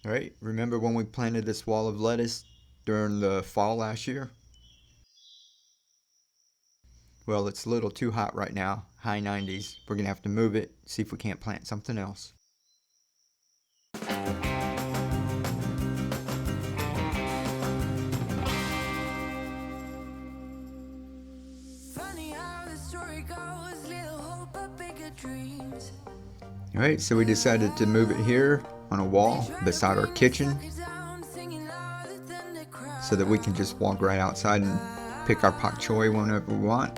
All right, remember when we planted this wall of lettuce during the fall last year? Well, it's a little too hot right now, high 90s. We're gonna have to move it, see if we can't plant something else. Alright, so we decided to move it here on a wall beside our kitchen so that we can just walk right outside and pick our Pak Choy whenever we want.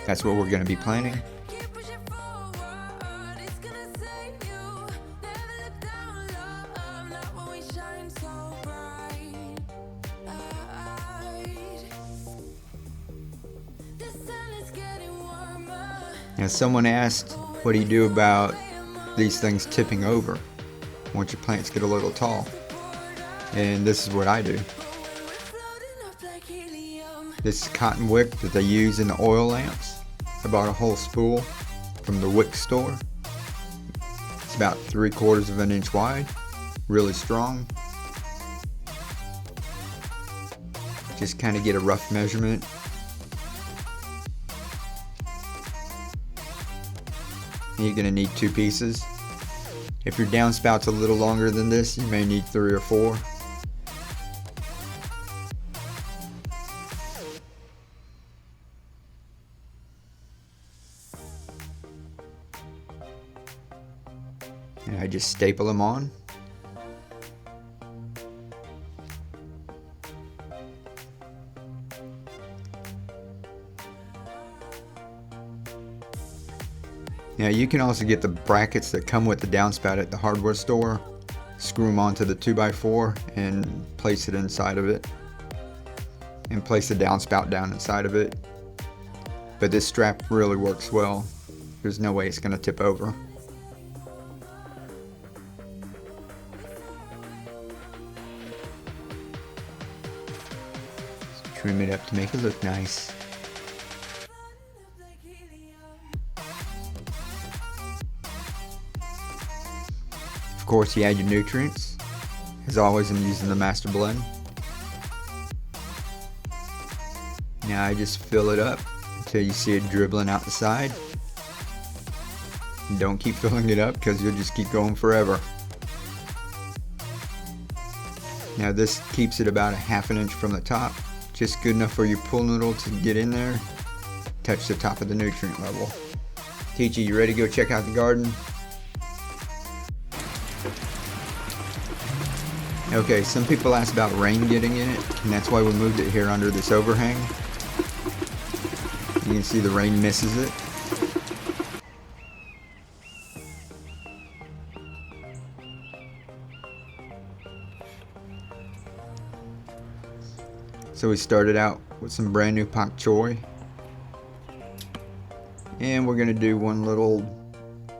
That's what we're going to be planting. Now, someone asked, what do you do about these things tipping over once your plants get a little tall? And this is what I do. This is cotton wick that they use in the oil lamps. I bought a whole spool from the Wick store. It's about 3/4 of an inch wide, really strong. Just kind of get a rough measurement. You're going to need 2 pieces. If your downspout's a little longer than this, you may need 3 or 4. And I just staple them on. Now you can also get the brackets that come with the downspout at the hardware store, screw them onto the 2x4 and place it inside of it, and place the downspout down inside of it. But this strap really works well. There's no way it's going to tip over. Trim it up to make it look nice. Of course, you add your nutrients. As always, I'm using the master blend. Now I just fill it up until you see it dribbling out the side. And don't keep filling it up because you'll just keep going forever. Now this keeps it about a ½ inch from the top, just good enough for your pool noodle to get in there, touch the top of the nutrient level. Teachy, you ready to go check out the garden? Okay, some people ask about rain getting in it, and that's why we moved it here under this overhang. You can see the rain misses it. So we started out with some brand new Pak Choy. And we're gonna do one little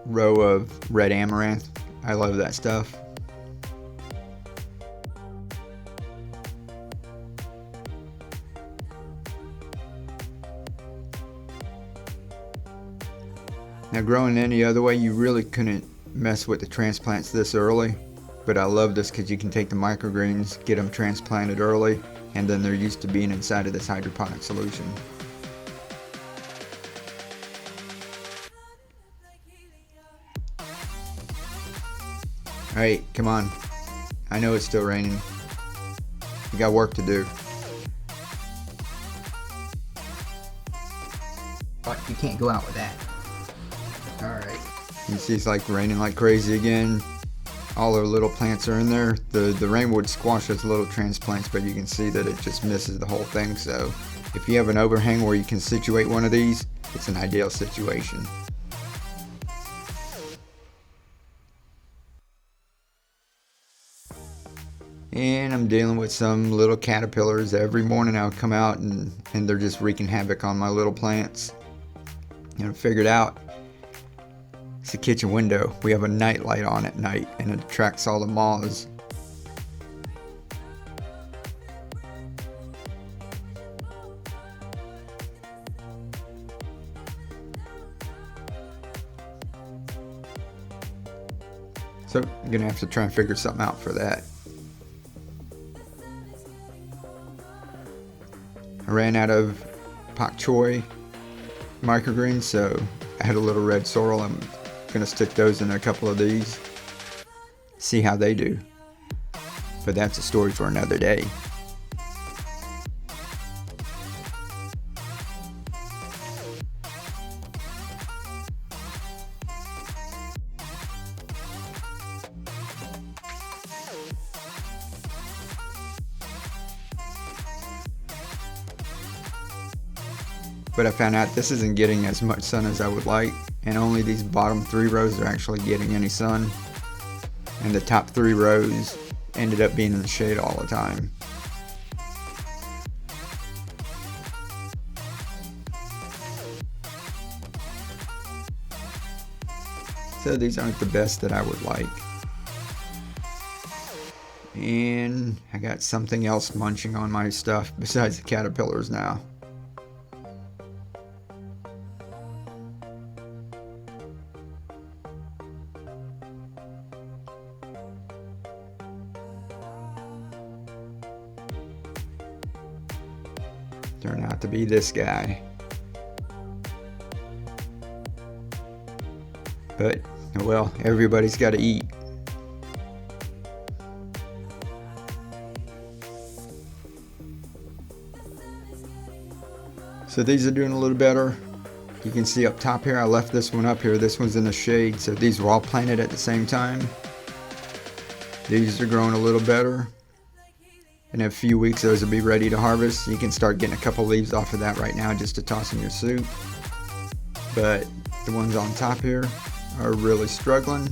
row of red Amaranth. I love that stuff. Now growing any other way, you really couldn't mess with the transplants this early, but I love this because you can take the microgreens, get them transplanted early, and then they're used to being inside of this hydroponic solution. Alright, come on. I know it's still raining. We got work to do. But you can't go out with that. Alright. You see it's like raining like crazy again. All our little plants are in there. The rain would squash those little transplants, but you can see that it just misses the whole thing. So if you have an overhang where you can situate one of these, it's an ideal situation. And I'm dealing with some little caterpillars. Every morning I'll come out and they're just wreaking havoc on my little plants. And I figured out it's the kitchen window. We have a night light on at night and it attracts all the moths. So I'm gonna have to try and figure something out for that. I ran out of Pak Choy microgreens, so I had a little red sorrel. I'm gonna stick those in a couple of these, see how they do. But that's a story for another day. But I found out this isn't getting as much sun as I would like, and only these bottom 3 rows are actually getting any sun, and the top 3 rows ended up being in the shade all the time. So these aren't the best that I would like. And I got something else munching on my stuff besides the caterpillars now. Turned out to be this guy. But, well, everybody's got to eat. So these are doing a little better. You can see up top here, I left this one up here. This one's in the shade, so these were all planted at the same time. These are growing a little better. In a few weeks, those will be ready to harvest. You can start getting a couple leaves off of that right now just to toss in your soup. But the ones on top here are really struggling.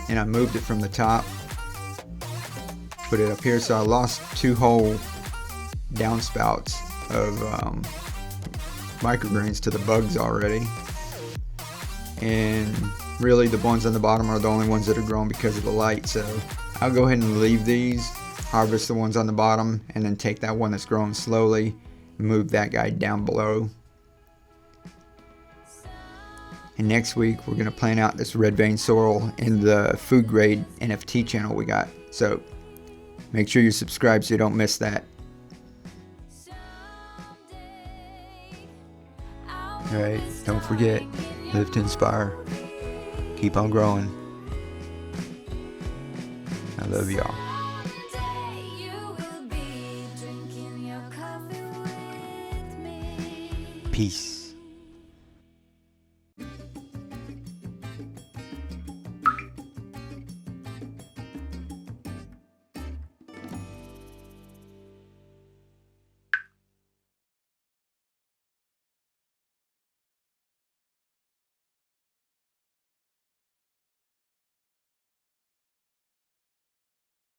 And I moved it from the top, put it up here, so I lost 2 whole downspouts of microgreens to the bugs already. And really the ones on the bottom are the only ones that are growing because of the light, so I'll go ahead and leave these, harvest the ones on the bottom, and then take that one that's growing slowly, move that guy down below. And next week we're going to plant out this red vein sorrel in the food grade NFT channel we got, so make sure you subscribe so you don't miss that. Alright, don't forget, live to inspire, keep on growing. I love y'all. Peace.